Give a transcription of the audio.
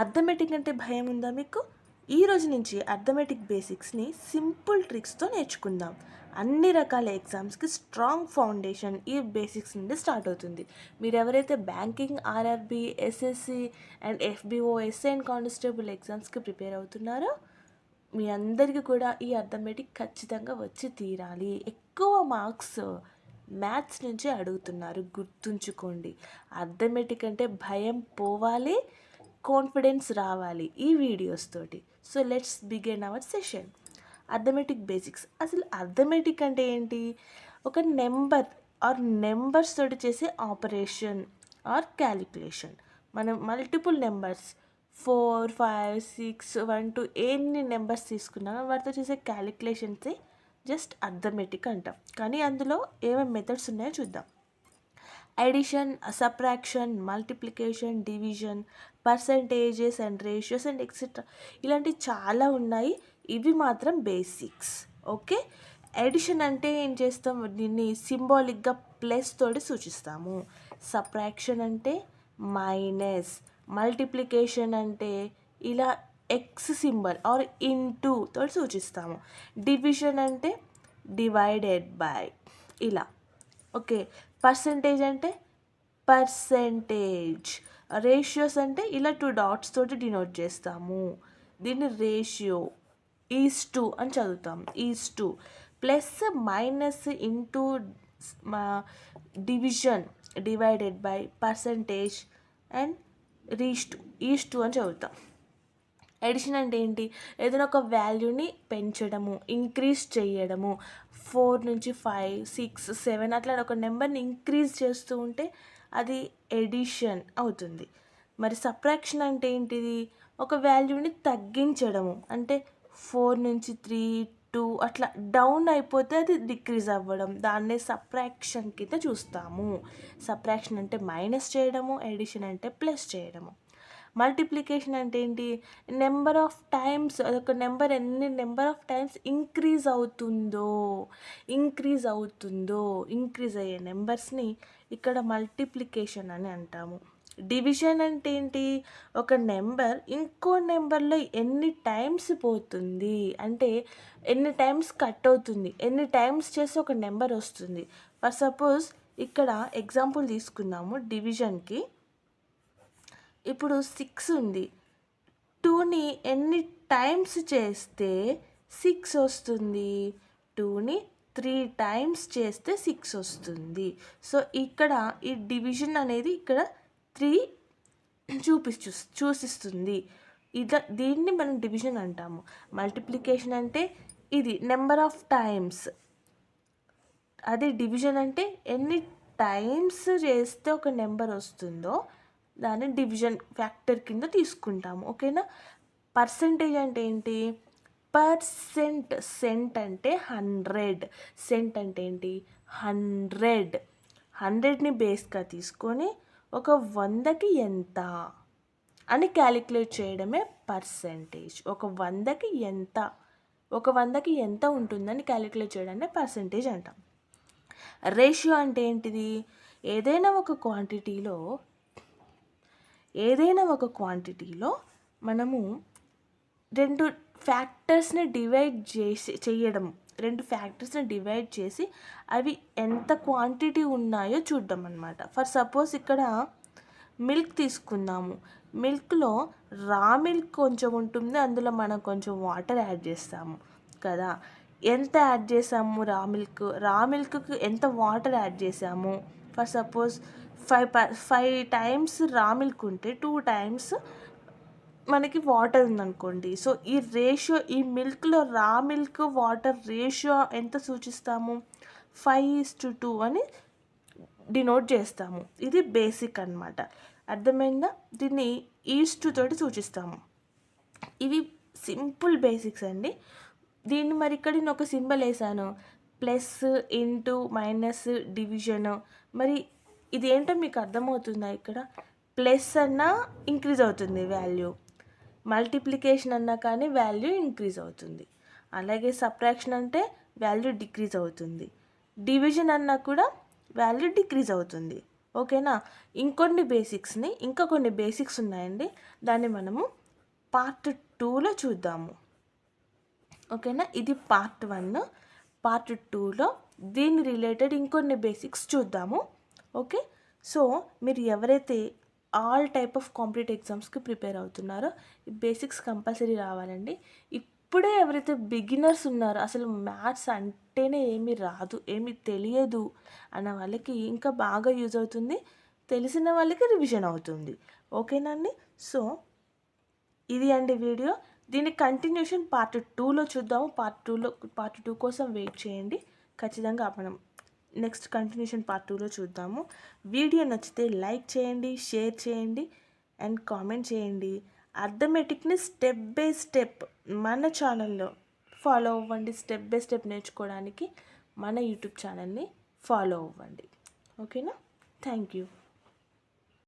Arithmetic అంటే భయం ఉందా మీకు? ఈ రోజు నుంచి అర్థమెటిక్ బేసిక్స్ని సింపుల్ ట్రిక్స్తో నేర్చుకుందాం. అన్ని రకాల ఎగ్జామ్స్కి స్ట్రాంగ్ ఫౌండేషన్ ఈ బేసిక్స్ నుండి స్టార్ట్ అవుతుంది. మీరు ఎవరైతే banking, RRB, SSC and FBO, SI and constable ఎగ్జామ్స్కి ప్రిపేర్ అవుతున్నారో మీ అందరికీ కూడా ఈ అర్థమెటిక్ ఖచ్చితంగా వచ్చి తీరాలి. ఎక్కువ మార్క్స్ మ్యాథ్స్ నుంచి అడుగుతున్నారు, గుర్తుంచుకోండి. అర్థమెటిక్ అంటే భయం పోవాలి, కాన్ఫిడెన్స్ రావాలి ఈ వీడియోస్ తోటి. So let's begin our session. Arithmetic basics. అసలు అర్థమెటిక్ అంటే ఏంటి? ఒక నెంబర్ ఆర్ నెంబర్స్ తోటి చేసే ఆపరేషన్ ఆర్ క్యాలిక్యులేషన్. మనం మల్టిపుల్ నెంబర్స్ 4, 5, 6, 1, 2 ఎన్ని నెంబర్స్ తీసుకున్నా వాటితో చేసే క్యాలిక్యులేషన్సే జస్ట్ అర్థమెటిక్ అంటాం. కానీ అందులో ఏమేమి మెథడ్స్ ఉన్నాయో చూద్దాం. Addition, subtraction, multiplication, division, percentages and ratios and etcetera, ఇలాంటివి చాలా ఉన్నాయి. ఇవి మాత్రం బేసిక్స్. ఓకే. అడిషన్ అంటే ఏం చేస్తాం? దీన్ని సింబాలిక్గా ప్లస్ తోటి సూచిస్తాము. సబ్ట్రాక్షన్ అంటే మైనస్. మల్టిప్లికేషన్ అంటే ఇలా ఎక్స్ సింబల్ ఆర్ ఇంటూ తోటి సూచిస్తాము. డివిజన్ అంటే డివైడెడ్ బై ఇలా. ఓకే. పర్సంటేజ్ అంటే పర్సెంటేజ్. రేషియోస్ అంటే ఇలా 2 డాట్స్ తోటి డినోట్ చేస్తాము. దీన్ని రేషియో ఈజ్ టు అని చదువుతాం. Is to. Plus minus into division divided by percentage and is to అని చదువుతాం. ఎడిషన్ అంటే ఏంటి? ఏదైనా ఒక వాల్యూని పెంచడము, ఇంక్రీజ్ చేయడము. 4 నుంచి 5, 6, 7 అట్లా ఒక నెంబర్ని ఇంక్రీజ్ చేస్తూ ఉంటే అది ఎడిషన్ అవుతుంది. మరి సబ్ట్రాక్షన్ అంటే ఏంటిది? ఒక వాల్యూని తగ్గించడము. అంటే 4 నుంచి 3, 2 అట్లా డౌన్ అయిపోతే అది డిక్రీజ్ అవ్వడం. దాన్నే సబ్ట్రాక్షన్ కింద చూస్తాము. సబ్ట్రాక్షన్ అంటే మైనస్ చేయడము, ఎడిషన్ అంటే ప్లస్ చేయడము. మల్టిప్లికేషన్ అంటే ఏంటి? నెంబర్ ఆఫ్ టైమ్స్, అదొక నెంబర్ ఎన్ని number of times increase increase అయ్యే నెంబర్స్ని ఇక్కడ మల్టిప్లికేషన్ అని అంటాము. డివిజన్ అంటే ఏంటి? ఒక నెంబర్ ఇంకో నెంబర్లో ఎన్ని టైమ్స్ పోతుంది, అంటే ఎన్ని టైమ్స్ కట్ అవుతుంది, ఎన్ని టైమ్స్ చేసి ఒక నెంబర్ వస్తుంది. ఫర్ సపోజ్ ఇక్కడ ఎగ్జాంపుల్ తీసుకున్నాము డివిజన్కి. ఇప్పుడు 6 ఉంది. 2ని ఎన్ని టైమ్స్ చేస్తే 6 వస్తుంది? 2ని 3 టైమ్స్ చేస్తే 6 వస్తుంది. సో ఇక్కడ ఈ డివిజన్ అనేది ఇక్కడ 3 చూసిస్తుంది. దీన్ని మనం డివిజన్ అంటాము. మల్టిప్లికేషన్ అంటే ఇది నెంబర్ ఆఫ్ టైమ్స్. అదే డివిజన్ అంటే ఎన్ని టైమ్స్ చేస్తే ఒక నెంబర్ వస్తుందో దాన్ని డివిజన్ ఫ్యాక్టర్ కింద తీసుకుంటాము. ఓకేనా. పర్సంటేజ్ అంటే ఏంటి? సెంట్ అంటే 100. సెంట్ అంటే ఏంటి? 100. 100ని బేస్గా తీసుకొని ఒక 100కి ఎంత అని క్యాలిక్యులేట్ చేయడమే పర్సంటేజ్. ఒక 100కి ఎంత ఉంటుందని క్యాలిక్యులేట్ చేయడాన్ని పర్సంటేజ్ అంటాం. రేషియో అంటే ఏంటిది? ఏదైనా ఒక క్వాంటిటీలో మనము 2 ఫ్యాక్టర్స్ని డివైడ్ చేసి అవి ఎంత క్వాంటిటీ ఉన్నాయో చూద్దాం అన్నమాట. ఫర్ సపోజ్ ఇక్కడ మిల్క్ తీసుకుందాము. మిల్క్లో రా మిల్క్ కొంచెం ఉంటుంది, అందులో మనం కొంచెం వాటర్ యాడ్ చేస్తాము కదా. ఎంత యాడ్ చేసాము? రా మిల్క్కి ఎంత వాటర్ యాడ్ చేసాము? ఫర్ సపోజ్ 5 టైమ్స్ రా మిల్క్ ఉంటే 2 టైమ్స్ మనకి వాటర్ ఉందనుకోండి. సో ఈ రేషియో, ఈ మిల్క్లో రా మిల్క్ వాటర్ రేషియో ఎంత సూచిస్తాము? 5:2 అని డినోట్ చేస్తాము. ఇది బేసిక్ అన్నమాట. అర్థమైందా? దీన్ని ఈజ్-టు తోటి సూచిస్తాము. ఇవి సింపుల్ బేసిక్స్ అండి. దీన్ని మరి ఇక్కడ నేను ఒక సింబల్ వేసాను, ప్లస్, ఇంటూ, మైనస్, డివిజన్. మరి ఇది ఏంటో మీకు అర్థమవుతుందా? ఇక్కడ ప్లస్ అన్నా ఇంక్రీజ్ అవుతుంది వాల్యూ, మల్టిప్లికేషన్ అన్నా కానీ వాల్యూ ఇంక్రీజ్ అవుతుంది. అలాగే సబ్ట్రాక్షన్ అంటే వాల్యూ డిక్రీజ్ అవుతుంది, డివిజన్ అన్నా కూడా వాల్యూ డిక్రీజ్ అవుతుంది. ఓకేనా. ఇంకా కొన్ని బేసిక్స్ ఉన్నాయండి, దాన్ని మనము పార్ట్ 2లో చూద్దాము. ఓకేనా, ఇది పార్ట్ 1. పార్ట్ 2లో దీని రిలేటెడ్ ఇంకొన్ని బేసిక్స్ చూద్దాము. ఓకే, సో మీరు ఎవరైతే ఆల్ టైప్ ఆఫ్ కాంపిటేటివ్ ఎగ్జామ్స్కి ప్రిపేర్ అవుతున్నారో ఈ బేసిక్స్ కంపల్సరీ రావాలండి. ఇప్పుడే ఎవరైతే బిగినర్స్ ఉన్నారో, అసలు మ్యాథ్స్ అంటేనే ఏమీ రాదు, ఏమీ తెలియదు అన్న వాళ్ళకి ఇంకా బాగా యూజ్ అవుతుంది, తెలిసిన వాళ్ళకి రివిజన్ అవుతుంది. ఓకేనండి. సో ఇది అండి వీడియో. దీని కంటిన్యూషన్ పార్ట్ 2లో చూద్దాము. పార్ట్ 2 కోసం వెయిట్ చేయండి. ఖచ్చితంగా మనం నెక్స్ట్ కంటిన్యూషన్ పార్ట్ 2లో చూద్దాము. వీడియో నచ్చితే లైక్ చేయండి, షేర్ చేయండి అండ్ కామెంట్ చేయండి. అర్థమెటిక్ని స్టెప్ బై స్టెప్ మన ఛానల్లో ఫాలో అవ్వండి. స్టెప్ బై స్టెప్ నేర్చుకోవడానికి మన యూట్యూబ్ ఛానల్ని ఫాలో అవ్వండి. ఓకేనా. Thank you.